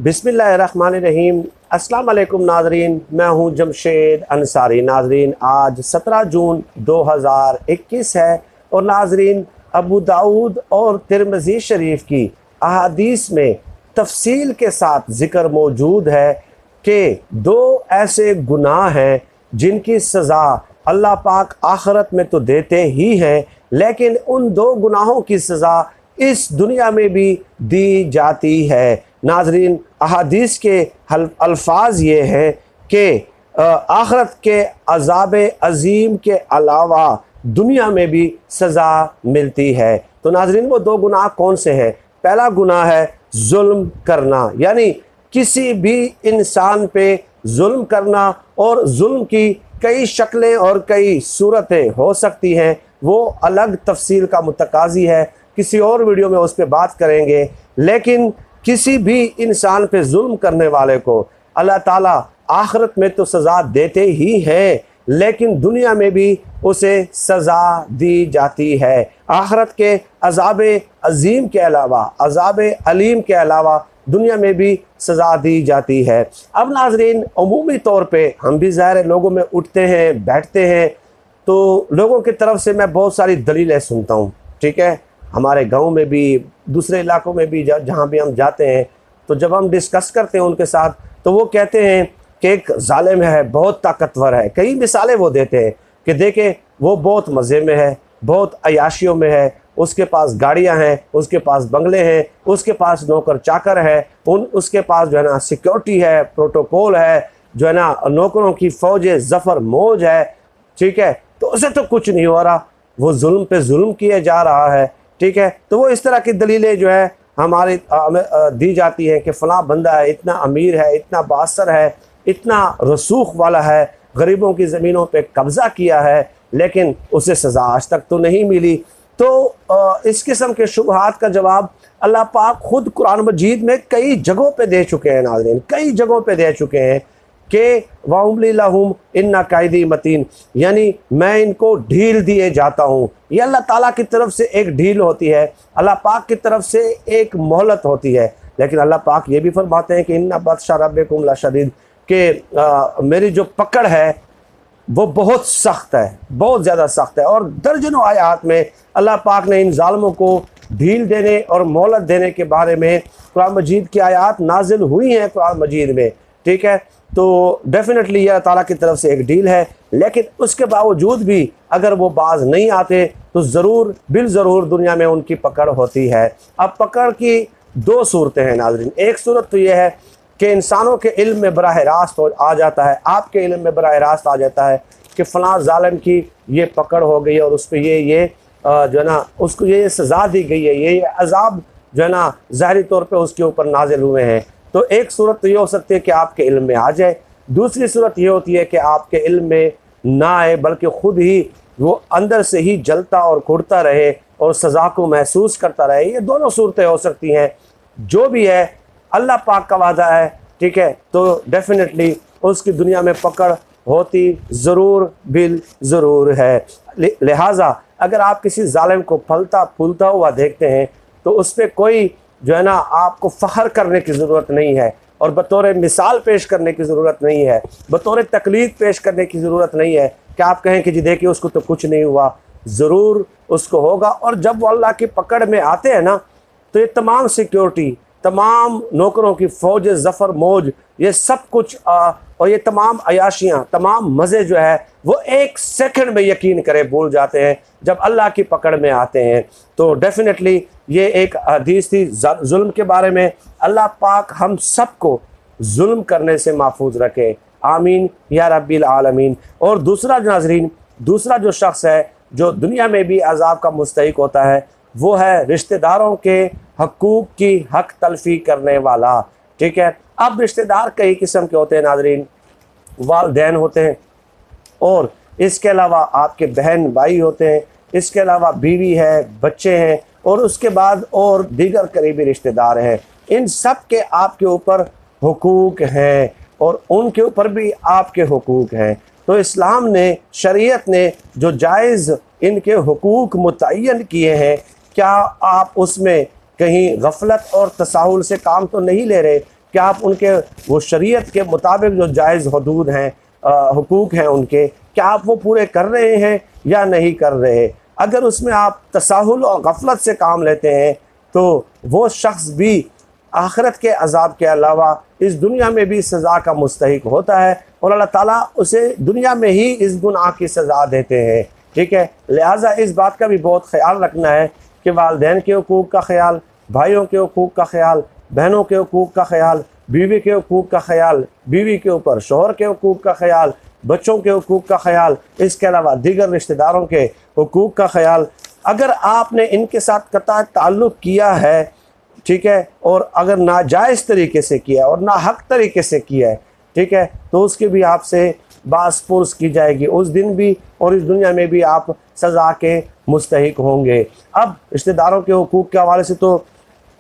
बिस्मिल्लाहिर्रहमानिर्रहीम। अस्सलाम वालेकुम नाजरीन, मैं हूं जमशेद अंसारी। नाजरीन, आज 17 जून 2021 है और नाजरीन, अबू दाऊद और तिरमिज़ी शरीफ की अहादीस में तफसील के साथ ज़िक्र मौजूद है कि दो ऐसे गुनाह हैं जिनकी सज़ा अल्लाह पाक आखरत में तो देते ही हैं, लेकिन उन दो गुनाहों की सज़ा इस दुनिया में भी दी जाती है। नाजरीन, अहादीस के अल्फाज ये हैं कि आखरत के अज़ाब अज़ीम के अलावा दुनिया में भी सज़ा मिलती है। तो नाजरीन, वो दो गुनाह कौन से हैं? पहला गुनाह है जुल्म करना, यानी किसी भी इंसान पे जुल्म करना, और जुल्म की कई शक्लें और कई सूरतें हो सकती हैं। वो अलग तफसील का मुतकाज़ी है, किसी और वीडियो में उस पर बात करेंगे। लेकिन किसी भी इंसान पे जुल्म करने वाले को अल्लाह ताला आखिरत में तो सज़ा देते ही हैं, लेकिन दुनिया में भी उसे सज़ा दी जाती है। आखिरत के अज़ाब अज़ीम के अलावा, अज़ाब अलीम के अलावा दुनिया में भी सज़ा दी जाती है। अब नाजरीन, अमूमी तौर पे हम भी ज़ाहिर लोगों में उठते हैं, बैठते हैं, तो लोगों की तरफ से मैं बहुत सारी दलीलें सुनता हूँ। ठीक है, हमारे गांव में भी, दूसरे इलाकों में भी, जहाँ भी हम जाते हैं, तो जब हम डिस्कस करते हैं उनके साथ, तो वो कहते हैं कि एक ज़ालिम है, बहुत ताकतवर है। कई मिसालें वो देते हैं कि देखें, वो बहुत मज़े में है, बहुत अयाशियों में है, उसके पास गाड़ियां हैं, उसके पास बंगले हैं, उसके पास नौकर चाकर है, उसके पास जो है ना सिक्योरिटी है, प्रोटोकॉल है, जो है ना नौकरों की फ़ौज ज़फ़र मौज है। ठीक है, तो उसे तो कुछ नहीं हो रहा, वो जुल्म पे जुल्म किए जा रहा है। ठीक है, तो वो इस तरह की दलीलें जो है हमारी दी जाती हैं कि फ़लाँ बंदा है, इतना अमीर है, इतना बासर है, इतना रसूख वाला है, गरीबों की ज़मीनों पे कब्ज़ा किया है, लेकिन उसे सज़ा आज तक तो नहीं मिली। तो इस किस्म के शुबहात का जवाब अल्लाह पाक खुद कुरान मजीद में कई जगहों पे दे चुके हैं। नाज़रीन, कई जगहों पे दे चुके हैं कि वाउमली लहुम इन्ना कायदी मतीन, यानी मैं इनको ढील दिए जाता हूँ। ये अल्लाह ताला की तरफ से एक ढील होती है, अल्लाह पाक की तरफ से एक मोहलत होती है। लेकिन अल्लाह पाक ये भी फरमाते हैं कि इन्ना बत्शा रब्बिकुम लशदीद, कि मेरी जो पकड़ है वो बहुत सख्त है, बहुत ज़्यादा सख्त है। और दर्जनों आयात में अल्लाह पाक ने इन ज़ालिमों को ढील देने और मोहलत देने के बारे में कुरान मजीद की आयात नाजिल हुई हैं कुरान मजीद में। ठीक है, तो डेफिनेटली यह ताला की तरफ से एक डील है, लेकिन उसके बावजूद भी अगर वो बाज नहीं आते तो ज़रूर बिल ज़रूर दुनिया में उनकी पकड़ होती है। अब पकड़ की दो सूरतें हैं नाज़रीन। एक सूरत तो यह है कि इंसानों के इल्म में बराह रास्त आ जाता है, आपके इल्म में बराह रास्त आ जाता है कि फ़लाँ ज़ालिम की ये पकड़ हो गई और उस पर ये जो है ना उसको ये सज़ा दी गई है, ये अज़ाब जो है ना ज़ाहिरी तौर पे उसके ऊपर नाजिल हुए हैं। तो एक सूरत तो ये हो सकती है कि आपके इल्म में आ जाए। दूसरी सूरत ये होती है कि आपके इल्म में ना आए, बल्कि ख़ुद ही वो अंदर से ही जलता और कुड़ता रहे और सज़ा को महसूस करता रहे। ये दोनों सूरतें हो सकती हैं। जो भी है, अल्लाह पाक का वादा है। ठीक है, तो डेफिनेटली उसकी दुनिया में पकड़ होती ज़रूर बिल ज़रूर है। लिहाजा अगर आप किसी ज़ालिम को फलता फूलता हुआ देखते हैं तो उस पर कोई जो है ना आपको फ़ख्र करने की ज़रूरत नहीं है, और बतौर मिसाल पेश करने की ज़रूरत नहीं है, बतौर तकलीद पेश करने की ज़रूरत नहीं है कि आप कहें कि जी देखिए उसको तो कुछ नहीं हुआ। ज़रूर उसको होगा। और जब वो अल्लाह की पकड़ में आते हैं ना, तो ये तमाम सिक्योरिटी, तमाम नौकरों की फ़ौज ज़फ़र मौज, ये सब कुछ और ये तमाम अयाशियाँ, तमाम मज़े जो है वो एक सेकंड में यकीन करें भूल जाते हैं जब अल्लाह की पकड़ में आते हैं। तो डेफिनेटली ये एक हदीस थी जुल्म के बारे में। अल्लाह पाक हम सब को जुल्म करने से महफूज रखे, आमीन या रब्बिल आलमीन। और दूसरा नाज़रीन, दूसरा जो शख्स है जो दुनिया में भी अज़ाब का मुस्तहिक होता है, वो है रिश्तेदारों के हकूक़ की हक तलफ़ी करने वाला। ठीक है, अब रिश्तेदार कई किस्म के होते हैं नाज़रीन। वालिदैन होते हैं, और इसके अलावा आपके बहन भाई होते हैं, इसके अलावा बीवी है, बच्चे हैं, और उसके बाद और दीगर करीबी रिश्तेदार हैं। इन सब के आपके ऊपर हुकूक हैं और उनके ऊपर भी आपके हुकूक हैं। तो इस्लाम ने, शरीयत ने जो जायज़ इनके हुकूक मुतय्यन किए हैं, क्या आप उसमें कहीं गफलत और तसाहुल से काम तो नहीं ले रहे? क्या आप उनके वो शरीयत के मुताबिक जो जायज़ हदूद हैं, हुकूक हैं उनके, क्या आप वो पूरे कर रहे हैं या नहीं कर रहे। अगर उसमें आप तसाहुल और गफलत से काम लेते हैं तो वो शख्स भी आखिरत के अजाब के अलावा इस दुनिया में भी सज़ा का मुस्तहिक होता है और अल्लाह ताला उसे दुनिया में ही इस गुनाह की सज़ा देते हैं। ठीक है, लिहाजा इस बात का भी बहुत ख्याल रखना है कि वालिदैन के हुकूक का ख्याल, भाइयों के हुकूक का ख्याल, बहनों के हुकूक का ख्याल, बीवी के हुकूक का ख्याल, बीवी के ऊपर शोहर के हुकूक का ख्याल, बच्चों के हुकूक का ख्याल, इसके अलावा दीगर रिश्तेदारों के हुकूक का ख्याल। अगर आपने इनके साथ कता ताल्लुक़ किया है, ठीक है, और अगर नाजायज़ तरीके से किया और नाहक तरीके से किया है, ठीक है, तो उसकी भी आपसे बास पुरस की जाएगी उस दिन भी और इस दुनिया में भी आप सज़ा के मुस्तहिक होंगे। अब रिश्तेदारों के हुकूक के हवाले से तो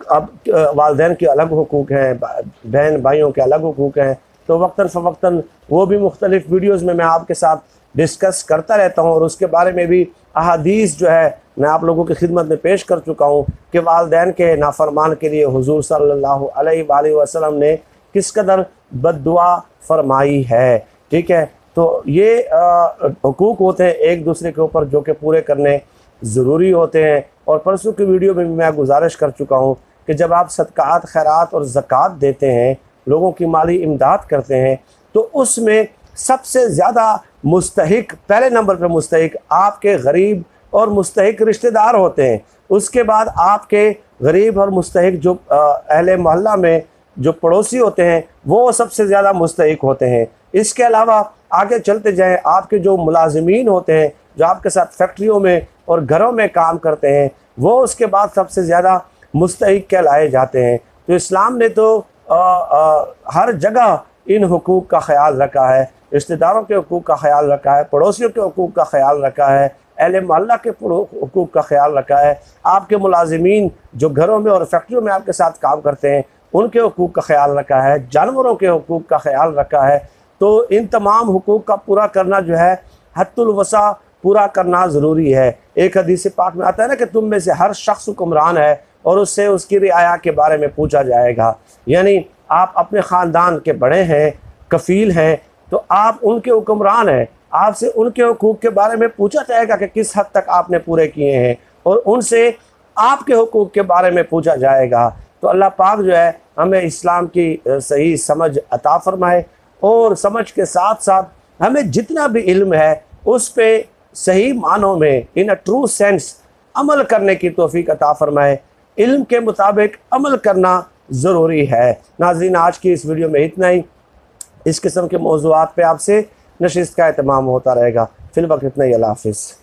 अब वालिदैन के अलग हुकूक हैं, बहन भाइयों के अलग हुकूक हैं, तो वक्तन फ़वक्तन वो भी मुख्तलिफ़ वीडियोज़ में मैं आपके साथ डिस्कस करता रहता हूँ और उसके बारे में भी अहादीस जो है मैं आप लोगों की खिदमत में पेश कर चुका हूँ कि वालिदैन के नाफरमान के लिए हुज़ूर सल्लल्लाहु अलैहि वसल्लम ने किस कदर बद्दुआ फरमाई है। ठीक है, तो ये हुकूक होते हैं एक दूसरे के ऊपर जो कि पूरे करने ज़रूरी होते हैं। और परसों की वीडियो में भी मैं गुजारिश कर चुका हूँ कि जब आप सदक़ात, खैरात और ज़कात देते हैं, लोगों की माली इमदाद करते हैं, तो उसमें सबसे ज़्यादा मुस्तहिक, पहले नंबर पर मुस्तहिक आपके गरीब और मुस्तहिक रिश्तेदार होते हैं। उसके बाद आपके गरीब और मुस्तहिक जो अहले मोहल्ला में जो पड़ोसी होते हैं वो सबसे ज़्यादा मुस्तहिक होते हैं। इसके अलावा आगे चलते जाएं, आपके जो मुलाजिमीन होते हैं जो आपके साथ फैक्ट्रियों में और घरों में काम करते हैं, वो उसके बाद सबसे ज़्यादा मुस्तहिक कहलाए जाते हैं। तो इस्लाम ने तो हर जगह इन हुकूक का ख्याल रखा है, रिश्तेदारों के हुकूक का ख्याल रखा है, पड़ोसियों के हुकूक का ख्याल रखा है, अहले मोहल्ला के हुकूक का ख्याल रखा है, आपके मुलाजिमीन जो घरों में और फैक्ट्रियों में आपके साथ काम करते हैं उनके हुकूक का ख्याल रखा है, जानवरों के हुकूक का ख्याल रखा है। तो इन तमाम हुकूक का पूरा करना जो है हद्दुल वसा पूरा करना ज़रूरी है। एक हदीस पाक में आता है ना कि तुम में से हर शख्स हुक्मरान है और उससे उसकी रियाया के बारे में पूछा जाएगा। यानी आप अपने ख़ानदान के बड़े हैं, कफ़ील हैं, तो आप उनके हुक्मरान हैं, आपसे उनके हुकूक के बारे में पूछा जाएगा कि किस हद तक आपने पूरे किए हैं और उनसे आपके हुकूक के बारे में पूछा जाएगा। तो अल्लाह पाक जो है हमें इस्लाम की सही समझ अता फरमाए और समझ के साथ साथ हमें जितना भी इल्म है उस पे सही मानों में इन अ ट्रू सेंस अमल करने की तौफीक अता फरमाए। इल्म के मुताबिक अमल करना ज़रूरी है। नाज़रीन, आज की इस वीडियो में इतना ही। इस किस्म के मौज़ूआत पे आपसे नशिस्त का एहतमाम होता रहेगा। फिल वक्त इतना ही। अल्लाह हाफ़िज़।